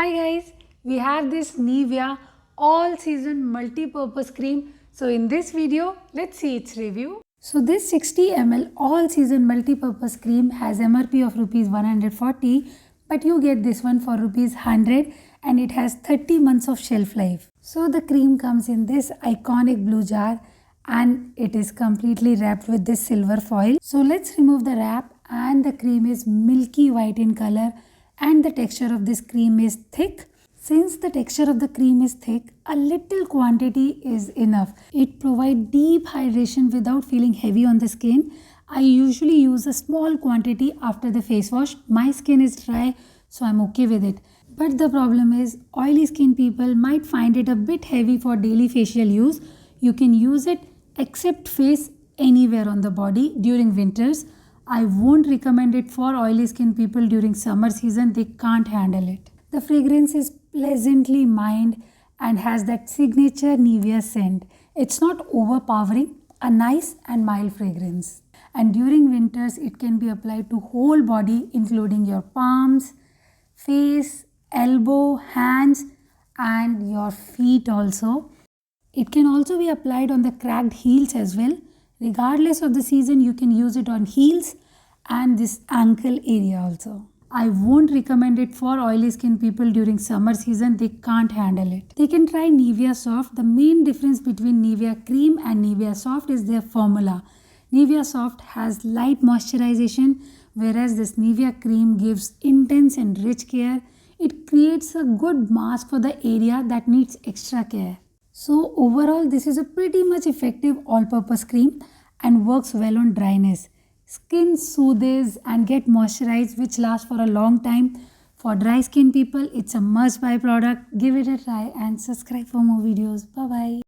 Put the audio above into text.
Hi guys, we have this Nivea all season multi-purpose cream. So in this video, let's see its review. So this 60 ml all season multi-purpose cream has MRP of rupees 140, but you get this one for rupees 100 and it has 30 months of shelf life. So the cream comes in this iconic blue jar and it is completely wrapped with this silver foil. So let's remove the wrap, and the cream is milky white in color and the texture of this cream is thick. Since the texture of the cream is thick, a little quantity is enough. It provides deep hydration without feeling heavy on the skin. I usually use a small quantity after the face wash. My skin is dry, so I'm okay with it. But the problem is, oily skin people might find it a bit heavy for daily facial use. You can use it except face anywhere on the body during winters. I won't recommend it for oily skin people during summer season. They can't handle it. The fragrance is pleasantly mild and has that signature Nivea scent. It's not overpowering, a nice and mild fragrance. And during winters, it can be applied to whole body, including your palms, face, elbow, hands, and your feet also. It can also be applied on the cracked heels as well. Regardless of the season, you can use it on heels and this ankle area also. I won't recommend it for oily skin people during summer season. They can't handle it. They can try Nivea Soft. The main difference between Nivea Cream and Nivea Soft is their formula. Nivea Soft has light moisturization, whereas this Nivea Cream gives intense and rich care. It creates a good mask for the area that needs extra care. So overall, this is a pretty much effective all-purpose cream and works well on dryness. Skin soothes and get moisturized, which lasts for a long time. For dry skin people, it's a must-buy product. Give it a try and subscribe for more videos. Bye-bye.